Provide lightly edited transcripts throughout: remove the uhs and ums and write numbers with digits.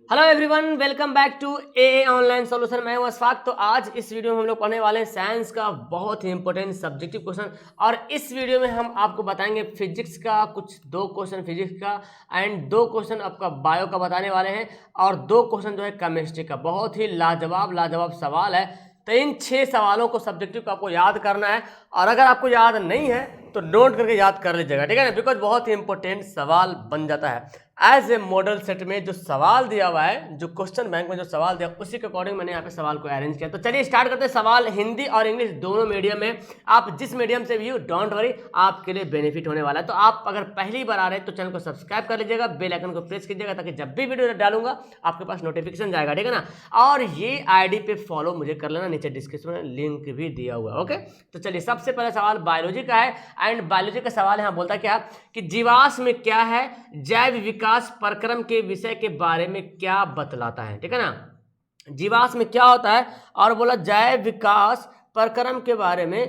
Hello everyone, welcome back to a online solution. मैं हूं अशफाक। तो आज इस वीडियो में हम लोग पढ़ने वाले हैं साइंस का बहुत ही इंपॉर्टेंट सब्जेक्टिव क्वेश्चन। और इस वीडियो में हम आपको बताएंगे फिजिक्स का कुछ 2 क्वेश्चन फिजिक्स का एंड 2 क्वेश्चन आपका बायो का बताने वाले हैं और 2 क्वेश्चन जो है केमिस्ट्री का। बहुत ही लाजवाब सवाल है। तो इन 6 सवालों को सब्जेक्टिव को आपको याद करना है और अगर आपको याद नहीं है तो नोट करके याद कर लीजिएगा, ठीक है ना, बिकॉज बहुत ही इंपॉर्टेंट सवाल बन जाता है। एज ए मॉडल सेट में जो सवाल दिया हुआ है, जो क्वेश्चन बैंक में जो सवाल दिया उसी के अकॉर्डिंग मैंने यहाँ पे सवाल को अरेंज किया। तो चलिए स्टार्ट करते हैं। सवाल हिंदी और इंग्लिश दोनों मीडियम में। आप जिस मीडियम से भी हो डोंट वरी, आपके लिए बेनिफिट होने वाला है। तो आप अगर पहली बार आ रहे हैं तो चैनल को सब्सक्राइब कर लीजिएगा, बेल आइकन को प्रेस कीजिएगा ताकि जब भी वीडियो डालूंगा आपके पास नोटिफिकेशन जाएगा, ठीक है ना। और ये आईडी पे फॉलो मुझे कर लेना, नीचे डिस्क्रिप्शन में लिंक भी दिया हुआ है। ओके, तो चलिए सबसे पहला सवाल बायोलॉजी का है एंड बायोलॉजी का सवाल यहाँ बोलता क्या कि जीवाश्म में क्या है, जैव विकास प्रक्रम के विषय के बारे में क्या बतलाता है, ठीक है ना। जीवाश्म में क्या होता है और बोला जैव विकास प्रक्रम के बारे में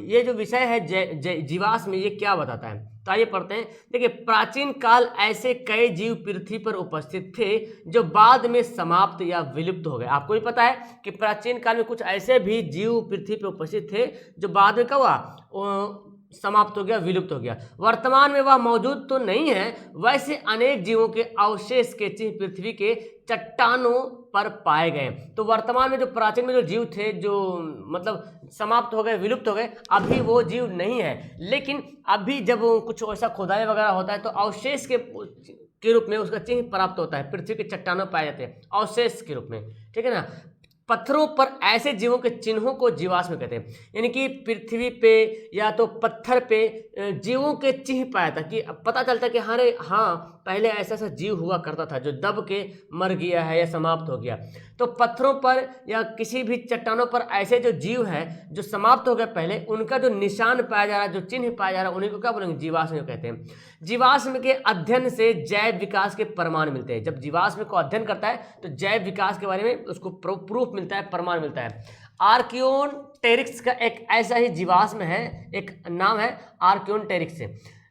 ये जो विषय है जीवाश्म में ये क्या बताता है। तो आइए पढ़ते हैं। देखिए, प्राचीन काल ऐसे कई जीव पृथ्वी पर उपस्थित थे जो बाद में समाप्त या विलुप्त हो गए। आपको भी पता है कि प्राचीन काल में कुछ ऐसे भी जीव पृथ्वी पर उपस्थित थे जो बाद में क्या हुआ, समाप्त हो गया, विलुप्त हो गया। वर्तमान में वह मौजूद तो नहीं है, वैसे अनेक जीवों के अवशेष के चिन्ह पृथ्वी के चट्टानों पर पाए गए। तो वर्तमान में जो प्राचीन में जो जीव थे जो मतलब समाप्त हो गए, विलुप्त हो गए, अभी वो जीव नहीं है। लेकिन अभी जब कुछ ऐसा खुदाई वगैरह होता है तो अवशेष के रूप में उसका चिन्ह प्राप्त होता है, पृथ्वी के चट्टानों पाए जाते हैं अवशेष के रूप में, ठीक है ना। पत्थरों पर ऐसे जीवों के चिन्हों को जीवाश्म कहते हैं। यानी कि पृथ्वी पे या तो पत्थर पे जीवों के चिन्ह पाया था कि पता चलता कि हाँ पहले ऐसा ऐसा जीव हुआ करता था जो दब के मर गया है या समाप्त हो गया। तो पत्थरों पर या किसी भी चट्टानों पर ऐसे जो जीव है जो समाप्त हो गए पहले, उनका जो निशान पाया जा रहा है, जो चिन्ह पाया जा रहा है, उन्हीं को क्या बोलेंगे, जीवाश्म कहते हैं। जीवाश्म के अध्ययन से जैव विकास के प्रमाण मिलते हैं। जब जीवाश्म को अध्ययन करता है तो जैव विकास के बारे में उसको प्रूफ मिलता है, प्रमाण मिलता है। आर्कियोटेरिक्स का एक ऐसा ही जीवाश्म है, एक नाम है आर्कियोटेरिक्स,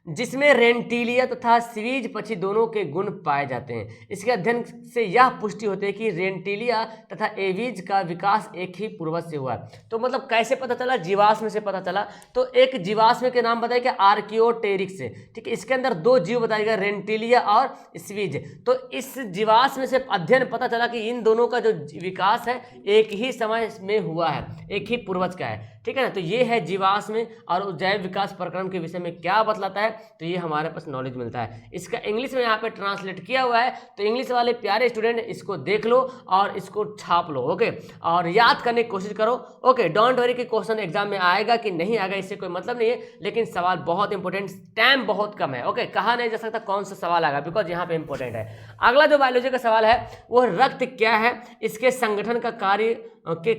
जिसमें रेंटिलिया तथा सीवीज पक्षी दोनों के गुण पाए जाते हैं। इसके अध्ययन से यह पुष्टि होती है कि रेंटिलिया तथा एवीज का विकास एक ही पूर्वज से हुआ है। तो मतलब कैसे पता चला, जीवाश्म से पता चला। तो एक जीवाश्म के नाम बताया कि आर्कियोटेरिक्स, ठीक है। इसके अंदर 2 जीव बताए गए, रेंटिलिया और सीवीज। तो इस जीवाश्म से अध्ययन पता चला कि इन दोनों का जो विकास है एक ही समय में हुआ है, एक ही पूर्वज का है, ठीक है ना। तो ये है जीवाश्म और जैव विकास प्रक्रम के विषय में क्या बतलाता है, तो ये हमारे पास नॉलेज मिलता है। इसका इंग्लिश में यहाँ पे ट्रांसलेट किया हुआ है, तो इंग्लिश वाले प्यारे स्टूडेंट इसको देख लो और इसको छाप लो, ओके, और याद करने की कोशिश करो, ओके। डोंट वरी कि क्वेश्चन एग्जाम में आएगा कि नहीं आएगा, इससे कोई मतलब नहीं है, लेकिन सवाल बहुत इंपॉर्टेंट, टाइम बहुत कम है, ओके। कहा नहीं जा सकता कौन सा सवाल आएगा, बिकॉज यहाँ पे इंपॉर्टेंट है। अगला जो बायोलॉजी का सवाल है वो रक्त क्या है, इसके संगठन का कार्य के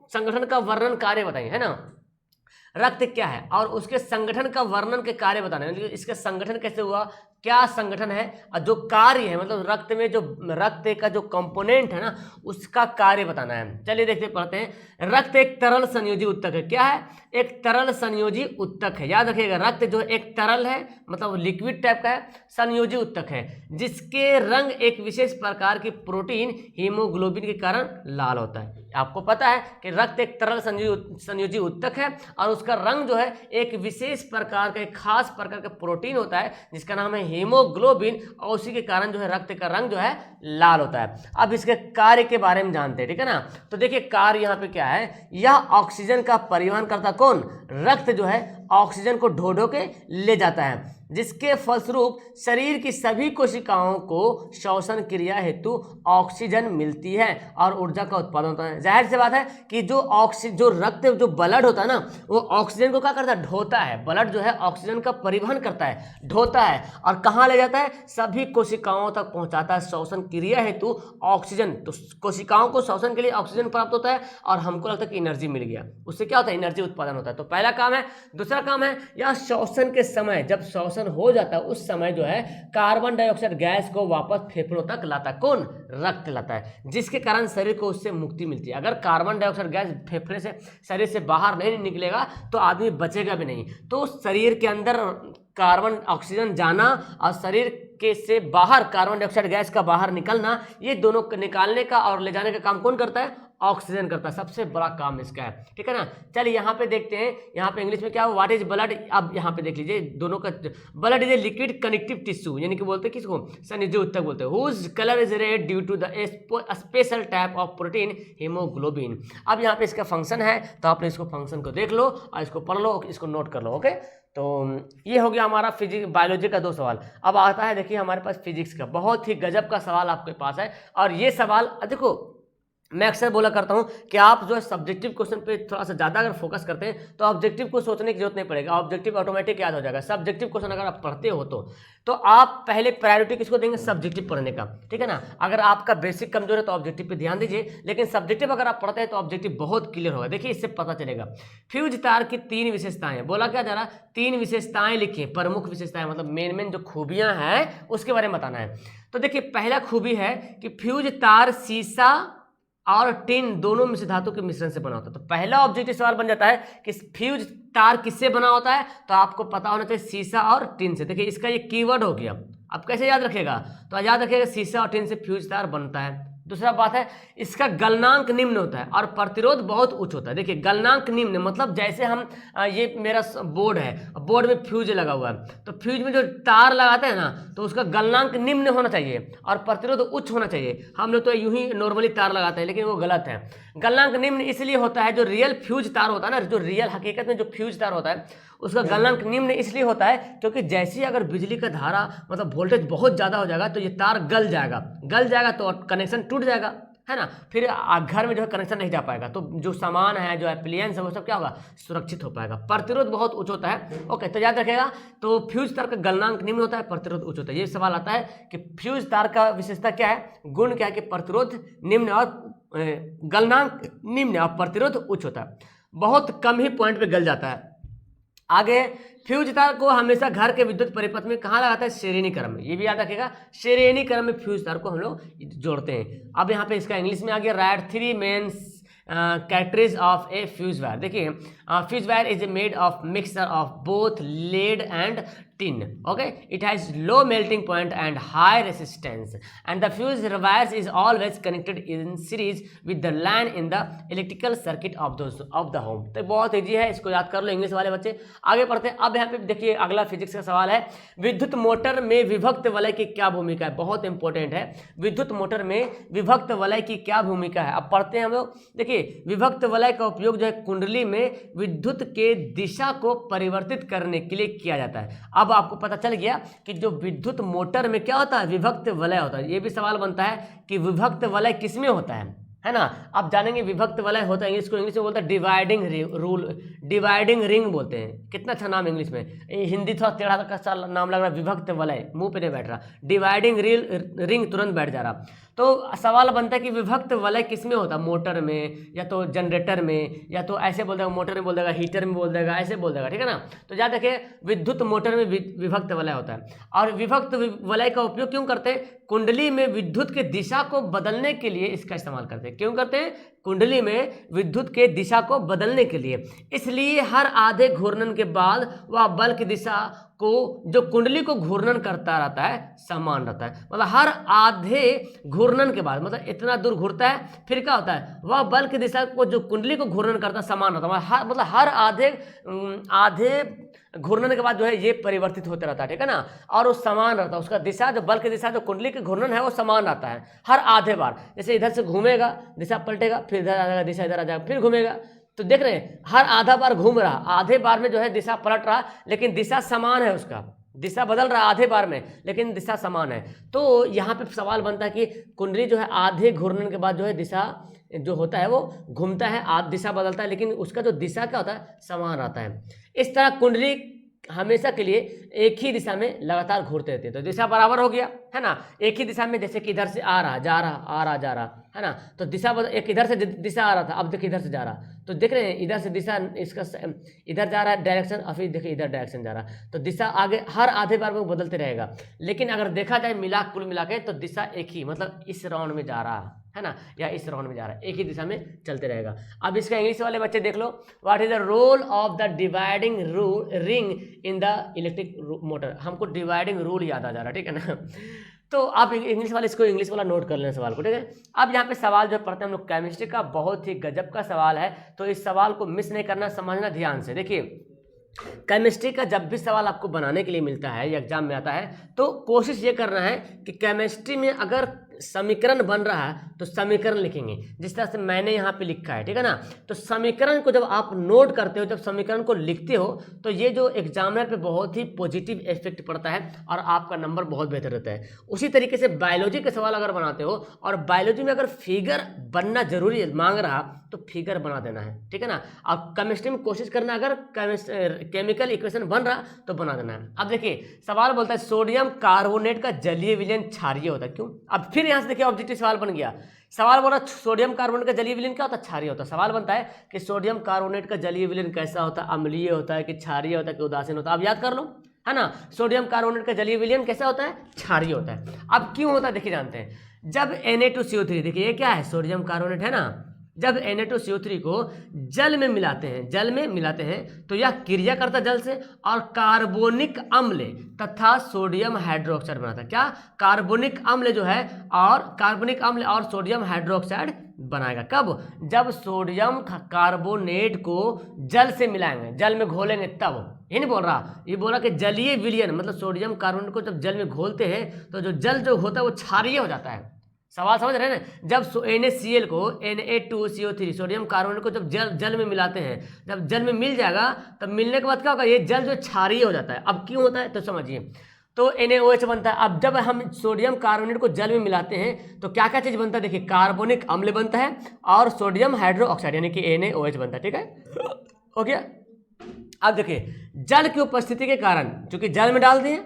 संगठन का वर्णन कार्य बताएंगे, है ना। रक्त क्या है और उसके संगठन का वर्णन के कार्य बताना है, इसका संगठन कैसे हुआ, क्या संगठन है और जो कार्य है, मतलब रक्त में जो रक्त का जो कंपोनेंट है ना उसका कार्य बताना है। चलिए देखते पढ़ते हैं। रक्त एक तरल संयोजी उत्तक है। क्या है, एक तरल संयोजी उत्तक है। याद रखिएगा, रक्त जो एक तरल है मतलब लिक्विड टाइप का है, संयोजी उत्तक है, जिसके रंग एक विशेष प्रकार की प्रोटीन हीमोग्लोबिन के कारण लाल होता है। आपको पता है कि रक्त एक तरल संयोजी उत्तक है और उसका रंग जो है एक विशेष प्रकार का, एक खास प्रकार का प्रोटीन होता है जिसका नाम है हीमोग्लोबिन, और उसी के कारण जो है रक्त का रंग जो है लाल होता है। अब इसके कार्य के बारे में जानते हैं, ठीक है ना। तो देखिए कार्य यहाँ पे क्या है, यह ऑक्सीजन का परिवहन करता कौन, रक्त जो है ऑक्सीजन को ढो ढो के ले जाता है, जिसके फलस्वरूप शरीर की सभी कोशिकाओं को श्वसन क्रिया हेतु ऑक्सीजन मिलती है और ऊर्जा का उत्पादन होता है। जाहिर सी बात है कि जो रक्त जो ब्लड होता है ना वो ऑक्सीजन को क्या करता है, ढोता है। ब्लड जो है ऑक्सीजन का परिवहन करता है, ढोता है और कहाँ ले जाता है, सभी कोशिकाओं तक पहुंचाता है श्वसन क्रिया हेतु ऑक्सीजन। तो कोशिकाओं को श्वसन के लिए ऑक्सीजन प्राप्त होता है और हमको लगता है कि एनर्जी मिल गया, उससे क्या होता है, एनर्जी उत्पादन होता है। तो पहला काम है। दूसरा काम है, या श्वसन के समय, जब श्वसन हो जाता है उस समय जो है कार्बन डाइऑक्साइड गैस को वापस फेफड़ों तक लाता है कौन, रक्त लाता है, जिसके कारण शरीर को उससे मुक्ति मिलती है। अगर कार्बन डाइऑक्साइड गैस फेफड़े से शरीर से बाहर नहीं निकलेगा तो आदमी बचेगा भी नहीं। तो शरीर के अंदर कार्बन ऑक्सीजन जाना और शरीर के से बाहर कार्बन डाइऑक्साइड गैस का बाहर निकलना, ये दोनों निकालने का और ले जाने का काम कौन करता है? ऑक्सीजन करता है। सबसे बड़ा काम इसका है, ठीक है ना। चलिए यहाँ पे देखते हैं, यहाँ पे इंग्लिश में क्या है, व्हाट इज ब्लड। अब यहाँ पे देख लीजिए दोनों का, blood is a liquid connective tissue, यानी कि बोलते हैं किसको? सनिज उत्तक बोलते हैं। Whose colour is red due to the special type of protein haemoglobin. अब यहाँ पे इसका फंक्शन है, तो आपने इसको फंक्शन को देख लो और इसको पढ़ लो, इसको नोट कर लो। ओके, तो ये हो गया हमारा फिजिक्स बायोलॉजी का 2 सवाल। अब आता है देखिए हमारे पास फिजिक्स का, बहुत ही गजब का सवाल आपके पास है। और ये सवाल देखो, मैं अक्सर बोला करता हूं कि आप जो है सब्जेक्टिव क्वेश्चन पे थोड़ा सा ज़्यादा अगर फोकस करते हैं तो ऑब्जेक्टिव को सोचने की जरूरत नहीं पड़ेगा, ऑब्जेक्टिव ऑटोमेटिक याद हो जाएगा। सब्जेक्टिव क्वेश्चन अगर आप पढ़ते हो तो आप पहले प्रायोरिटी किसको देंगे? सब्जेक्टिव पढ़ने का, ठीक है ना। अगर आपका बेसिक कमजोर है तो ऑब्जेक्टिव पे ध्यान दीजिए, लेकिन सब्जेक्टिव अगर आप पढ़ते हैं तो ऑब्जेक्टिव बहुत क्लियर होगा। देखिए इससे पता चलेगा। फ्यूज तार की 3 विशेषताएं, बोला क्या जा रहा? 3 विशेषताएं लिखिए, प्रमुख विशेषताएं, मतलब मेन जो खूबियां हैं उसके बारे में बताना है। तो देखिए पहला खूबी है कि फ्यूज तार सीसा और टिन दोनों मिश्र धातु के मिश्रण से बना होता है। तो पहला ऑब्जेक्टिव सवाल बन जाता है कि फ्यूज तार किससे बना होता है, तो आपको पता होना चाहिए सीसा और टिन से। देखिए इसका ये कीवर्ड हो गया। अब कैसे याद रखेगा? तो याद रखिएगा सीसा और टिन से फ्यूज तार बनता है। दूसरा बात है इसका गलनांक निम्न होता है और प्रतिरोध बहुत उच्च होता है। देखिए गलनांक निम्न मतलब जैसे हम ये मेरा बोर्ड है, बोर्ड में फ्यूज लगा हुआ है, तो फ्यूज में जो तार लगाते हैं ना, तो उसका गलनांक निम्न होना चाहिए और प्रतिरोध उच्च होना चाहिए। हम लोग तो यूं ही नॉर्मली तार लगाते हैं, लेकिन वो गलत है। गलनांक निम्न इसलिए होता है, जो रियल फ्यूज तार होता है ना, जो रियल हकीकत में जो फ्यूज तार होता है उसका गलनांक निम्न इसलिए होता है क्योंकि जैसे ही अगर बिजली का धारा मतलब वोल्टेज बहुत ज़्यादा हो जाएगा तो ये तार गल जाएगा तो कनेक्शन टूट जाएगा, है ना। फिर घर में जो है कनेक्शन नहीं जा पाएगा, तो जो सामान है, जो एप्लियंस है, वो सब क्या होगा? सुरक्षित हो पाएगा। प्रतिरोध बहुत उच्च होता है। ओके, तो याद रखेगा, तो फ्यूज तार का गलनांक निम्न होता है, प्रतिरोध उच्च होता है। ये सवाल आता है कि फ्यूज तार का विशेषता क्या है, गुण क्या है कि प्रतिरोध निम्न और गलनांक निम्न और प्रतिरोध उच्च होता है। बहुत कम ही पॉइंट पे गल जाता है। आगे फ्यूज तार को हमेशा घर के विद्युत परिपथ में कहाँ लगाता है? श्रेणी क्रम में। ये भी याद रखेगा, श्रेणी क्रम में फ्यूज तार को हम लोग जोड़ते हैं। अब यहाँ पे इसका इंग्लिश में आ गया, right 3 main characteristics of a fuse wire. देखिए fuse wire is made of mixture of both lead and tin. Okay, it has low melting point and high resistance, and the fuse wires is always connected in series with the line in the electrical circuit of the home. तो बहुत easy है, इसको याद कर लो English वाले बच्चे। आगे पढ़ते हैं। अब यहाँ पे देखिए अगला फिजिक्स का सवाल है, विद्युत मोटर में विभक्त वलय की क्या भूमिका है? बहुत इंपॉर्टेंट है, विद्युत मोटर में विभक्त वलय की क्या भूमिका है। अब पढ़ते हैं हम लोग। देखिए विभक्त वलय का उपयोग जो है कुंडली में विद्युत के दिशा को परिवर्तित करने के लिए किया जाता है। अब आपको पता चल गया कि जो विद्युत मोटर में क्या होता है? विभक्त वलय होता है। ये भी सवाल बनता है कि विभक्त वलय किसमें होता है ना। आप जानेंगे विभक्त वलय होता है, इसको इंग्लिश में बोलते हैं डिवाइडिंग रूल, डिवाइडिंग रिंग बोलते हैं। कितना अच्छा नाम इंग्लिश में, हिंदी थोड़ा टेढ़ा का नाम लग रहा है, विभक्त वलय मुंह पे नहीं बैठ रहा, डिवाइडिंग रिंग तुरंत बैठ जा रहा। तो सवाल बनता है कि विभक्त वलय किसमें होता है? मोटर में, या तो जनरेटर में, या तो ऐसे बोल देगा मोटर में बोल देगा, हीटर में बोल देगा, ऐसे बोल देगा, ठीक है ना। तो याद रखिए विद्युत मोटर में विभक्त वलय होता है। और विभक्त वलय का उपयोग क्यों करते हैं? कुंडली में विद्युत के दिशा को बदलने के लिए इसका इस्तेमाल करते हैं। क्यों करते हैं? कुंडली में विद्युत के दिशा को बदलने के लिए। इसलिए हर आधे घूर्णन के बाद वह बल की दिशा को, जो कुंडली को घूर्णन करता रहता है, समान रहता है। मतलब हर आधे घूर्णन के बाद, मतलब इतना दूर घूरता है, फिर क्या होता है? वह बल की दिशा को, जो कुंडली को घूर्णन करता है, समान रहता है। मतलब हर आधे घूर्णन के बाद जो है ये परिवर्तित होता रहता है, ठीक है ना। और वो समान रहता है, उसका दिशा, जो बल की दिशा, जो कुंडली के घूर्णन है, वो समान रहता है हर आधे बार। जैसे इधर से घूमेगा, दिशा पलटेगा, फिर इधर आ जाएगा, दिशा इधर आ जाएगा, फिर घूमेगा। तो देख रहे हैं हर आधा बार घूम रहा, आधे बार में जो है दिशा पलट रहा, लेकिन दिशा समान है, उसका दिशा बदल रहा आधे बार में, लेकिन दिशा समान है। तो यहाँ पे सवाल बनता है कि कुंडली जो है आधे घूर्णन के बाद जो है दिशा जो होता है वो घूमता है, दिशा बदलता है, लेकिन उसका जो दिशा क्या होता है? समान रहता है। इस तरह कुंडली हमेशा के लिए एक ही दिशा में लगातार घूरते रहते हैं। तो दिशा बराबर हो गया, है ना। एक ही दिशा में, जैसे कि इधर से आ रहा, जा रहा, आ रहा, जा रहा, है ना। तो दिशा एक इधर से दिशा आ रहा था, अब देखिए इधर से जा रहा। तो देख रहे हैं इधर से दिशा, इसका इधर जा रहा है डायरेक्शन, और फिर देखिए इधर डायरेक्शन जा रहा। तो दिशा आगे हर आधे बार में बदलते रहेगा। लेकिन अगर देखा जाए कुल मिला के, तो दिशा एक ही, मतलब इस राउंड में जा रहा है ना, या इस राउंड में जा रहा है, एक ही दिशा में चलते रहेगा। अब इसका इंग्लिश वाले बच्चे देख लो, what is the role of the dividing ring in the electric motor, हमको डिवाइडिंग रूल याद आ जा रहा है, ठीक है ना। तो आप इंग्लिश वाले इसको इंग्लिश वाला नोट कर लें सवाल को, ठीक है। अब यहाँ पे सवाल जो पढ़ते हैं हम लोग केमिस्ट्री का, बहुत ही गजब का सवाल है, तो इस सवाल को मिस नहीं करना, समझना ध्यान से। देखिए केमिस्ट्री का जब भी सवाल आपको बनाने के लिए मिलता है या एग्जाम में आता है, तो कोशिश ये करना है कि केमिस्ट्री में अगर समीकरण बन रहा है तो समीकरण लिखेंगे, जिस तरह से मैंने यहाँ पे लिखा है, ठीक है ना। तो समीकरण को जब आप नोट करते हो, जब समीकरण को लिखते हो, तो ये जो एग्जामिनर पे बहुत ही पॉजिटिव इफेक्ट पड़ता है और आपका नंबर बहुत बेहतर रहता है। उसी तरीके से बायोलॉजी के सवाल अगर बनाते हो और बायोलॉजी में अगर फिगर बनना जरूरी है, मांग रहा, तो फिगर बना देना है, ठीक है ना। और केमिस्ट्री में कोशिश करना अगर केमिकल इक्वेशन बन रहा तो बना देना है। अब देखिए सवाल बोलता है सोडियम कार्बोनेट का जलीय विलयन क्षारीय होता है, क्यों। अब फिर यहाँ से देखिए ऑब्जेक्टिव सवाल बन गया, सवाल बोला सोडियम कार्बोनेट का जलीय विलयन क्या होता है, क्षारीय होता है। सवाल बनता है कि सोडियम कार्बोनेट का जलीय विलयन कैसा होता है, अम्लीय होता है कि क्षारीय होता है कि उदासीन होता है। अब याद कर लो, है ना। सोडियम कार्बोनेट का जलीय विलयन कैसा होता है, क्षारीय होता है। अब क्यों होता है देखिए जानते हैं, जब Na2CO3, देखिए ये क्या है, सोडियम कार्बोनेट है ना, जब Na2CO3 को जल में मिलाते हैं, तो यह क्रिया करता जल से और कार्बोनिक अम्ल तथा सोडियम हाइड्रोक्साइड बनाता है। क्या, कार्बोनिक अम्ल जो है, और कार्बोनिक अम्ल और सोडियम हाइड्रोक्साइड बनाएगा। कब, जब सोडियम कार्बोनेट को जल से मिलाएंगे, जल में घोलेंगे तब। ये नहीं बोल रहा, ये बोला कि जलीय विलयन मतलब सोडियम कार्बोनेट को जब जल में घोलते हैं तो जो जल जो होता है वो क्षारीय हो जाता है। सवाल समझ रहे हैं ना। जब NaCl को Na2CO3 सोडियम कार्बोनेट को जब जल में मिलाते हैं, जब जल में मिल जाएगा तब मिलने के बाद क्या होगा, ये जल जो क्षारीय हो जाता है। अब क्यों होता है तो समझिए, तो NaOH बनता है। अब जब हम सोडियम कार्बोनेट को जल में मिलाते हैं तो क्या क्या चीज़ बनता है, देखिए कार्बोनिक अम्ल बनता है और सोडियम हाइड्रोक्साइड यानी कि NaOH बनता है, ठीक है, हो गया। अब देखिए जल की उपस्थिति के कारण, चूंकि जल में डाल दिए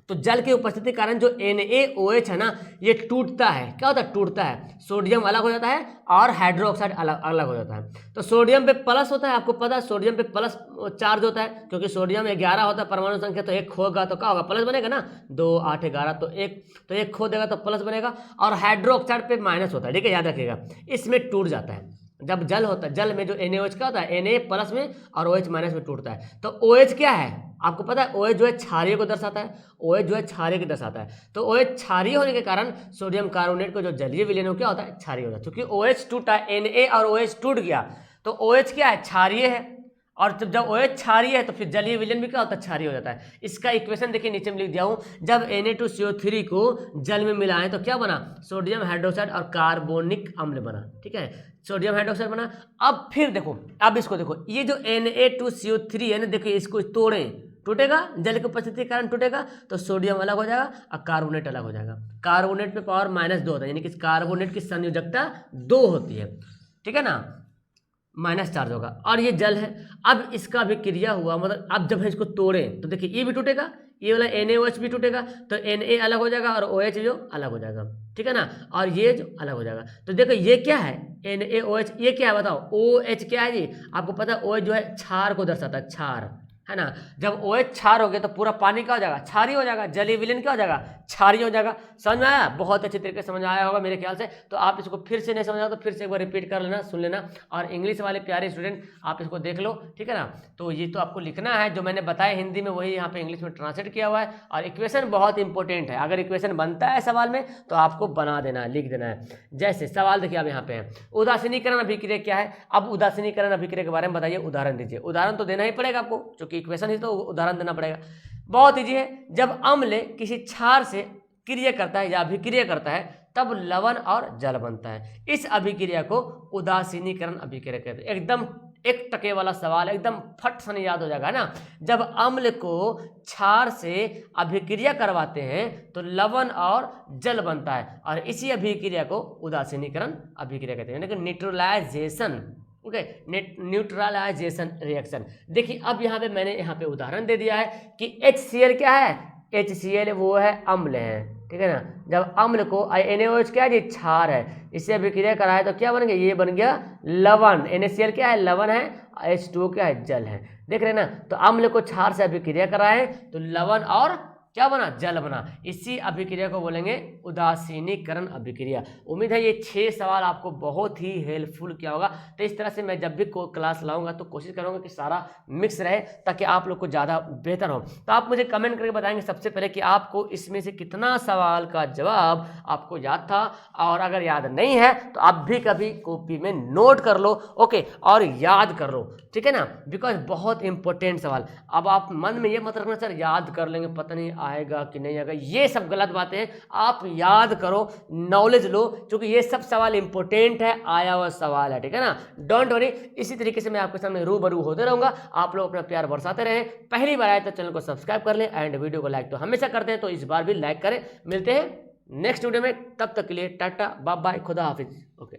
तो जल की उपस्थिति के कारण जो NaOH है ना, ये टूटता है। क्या होता है, टूटता है, सोडियम अलग हो जाता है और हाइड्रोक्साइड अलग हो जाता है। तो सोडियम पे प्लस होता है, आपको पता है सोडियम पे प्लस चार्ज होता है, क्योंकि सोडियम 11 होता है परमाणु संख्या, तो एक खोगा तो क्या होगा, प्लस बनेगा ना, 2 8 11, तो एक खो देगा तो प्लस बनेगा। और हाइड्रोक्साइड पे माइनस होता है, ठीक है, याद रखिएगा, इसमें टूट जाता है। जब जल होता है, जल में जो NaOH क्या होता है, Na प्लस में और OH माइनस में टूटता है। तो OH क्या है आपको पता है, OH जो है क्षारीय को दर्शाता है, OH जो है क्षारीय को दर्शाता है। तो OH क्षारीय होने के कारण सोडियम कार्बोनेट को जो जलीय विलयन क्या होता है, क्षारीय होता है। क्योंकि OH टूटा, Na और OH टूट गया, तो OH क्या है, क्षारीय है। और जब OH क्षारीय है तो फिर जलीय विलयन भी क्या होता है, क्षारीय हो जाता है। इसका इक्वेशन देखिए नीचे में लिख दिया हूँ, जब Na2CO3 को जल में मिलाएं तो क्या बना, सोडियम हाइड्रोक्साइड और कार्बोनिक अम्ल बना, ठीक है, सोडियम हाइड्रोक्साइड बना। अब फिर देखो, अब इसको देखो, ये जो Na2CO3 है ना, देखिए इसको तोड़ें, टूटेगा, जल की उपस्थिति के कारण टूटेगा, तो सोडियम अलग हो जाएगा और कार्बोनेट अलग हो जाएगा। कार्बोनेट में पावर -2 होता है, यानी कि कार्बोनेट की संयोजकता 2 होती है, ठीक है ना, माइनस चार्ज होगा। और ये जल है, अब इसका अभिक्रिया हुआ, मतलब अब जब हम इसको तोड़ें तो देखिए ये भी टूटेगा, ये वाला NaOH भी टूटेगा, तो Na अलग हो जाएगा और OH जो अलग हो जाएगा, ठीक है ना, और ये जो अलग हो जाएगा। तो देखो ये क्या है, NaOH, ये क्या है बताओ, OH क्या है जी, आपको पता है OH जो है क्षार को दर्शाता है, क्षार, है ना। जब OH क्षार हो गया तो पूरा पानी क्या हो जाएगा, क्षारीय हो जाएगा, जलीय विलयन क्या हो जाएगा, क्षारीय हो जाएगा। समझ में आया, बहुत अच्छे तरीके से समझ आया होगा मेरे ख्याल से। तो आप इसको फिर से नहीं समझा तो फिर से एक बार रिपीट कर लेना, सुन लेना। और इंग्लिश वाले प्यारे स्टूडेंट आप इसको देख लो, ठीक है ना। तो ये तो आपको लिखना है, जो मैंने बताया हिंदी में वही यहाँ पे इंग्लिश में ट्रांसलेट किया हुआ है। और इक्वेशन बहुत इंपॉर्टेंट है, अगर इक्वेशन बनता है सवाल में तो आपको बना देना है, लिख देना है। जैसे सवाल देखिए अब यहाँ पे है, उदासीनीकरण अभिक्रिया क्या है। अब उदासीनीकरण अभिक्रिया के बारे में बताइए, उदाहरण दीजिए। उदाहरण तो देना ही पड़ेगा आपको, क्योंकि इक्वेशन ही तो उदाहरण देना पड़ेगा। बहुत ईजी है, जब अम्ल किसी क्षार से क्रिया करता है या अभिक्रिया करता है तब लवण और जल बनता है। इस अभिक्रिया को उदासीनीकरण अभिक्रिया कहते हैं। एकदम 1 टके वाला सवाल, एकदम फट से याद हो जाएगा ना। जब अम्ल को क्षार से अभिक्रिया करवाते हैं तो लवण और जल बनता है, और इसी अभिक्रिया को उदासीनीकरण अभिक्रिया कहते हैं, यानी कि न्यूट्रलाइजेशन, ओके, न्यूट्रलाइजेशन रिएक्शन। देखिए अब यहाँ पे मैंने यहाँ पे उदाहरण दे दिया है कि HCl क्या है, HCl वो है अम्ल है, ठीक है ना। जब अम्ल को NaOH क्या है जी, क्षार है, इससे अभिक्रिया कराए तो क्या बन गया, ये बन गया लवण। NaCl क्या है, लवण है, H2O क्या है, जल है। देख रहे हैं ना। तो अम्ल को क्षार से अभिक्रिया कराए तो लवण और क्या बना, जल बना। इसी अभिक्रिया को बोलेंगे उदासीनीकरण अभिक्रिया। उम्मीद है ये 6 सवाल आपको बहुत ही हेल्पफुल किया होगा। तो इस तरह से मैं जब भी क्लास लाऊंगा तो कोशिश करूंगा कि सारा मिक्स रहे ताकि आप लोग को ज़्यादा बेहतर हो। तो आप मुझे कमेंट करके बताएंगे सबसे पहले कि आपको इसमें से कितना सवाल का जवाब आपको याद था, और अगर याद नहीं है तो आप भी कभी कॉपी में नोट कर लो, ओके, और याद कर लो, ठीक है ना, बिकॉज बहुत इंपॉर्टेंट सवाल। अब आप मन में ये मत रखना सर याद कर लेंगे, पता नहीं आएगा कि नहीं आएगा, ये सब गलत बातें हैं। आप याद करो, नॉलेज लो, क्योंकि ये सब सवाल इंपॉर्टेंट है, आया हुआ सवाल है, ठीक है ना। डोंट वरी, इसी तरीके से मैं आपके सामने रूबरू होते रहूंगा। आप लोग अपना प्यार बरसाते रहें। पहली बार आए तो चैनल को सब्सक्राइब कर लें, एंड वीडियो को लाइक तो हमेशा करते हैं, तो इस बार भी लाइक करें। मिलते हैं नेक्स्ट वीडियो में, तब तक के लिए टाटा बाय बाय, खुदा हाफिज, ओके।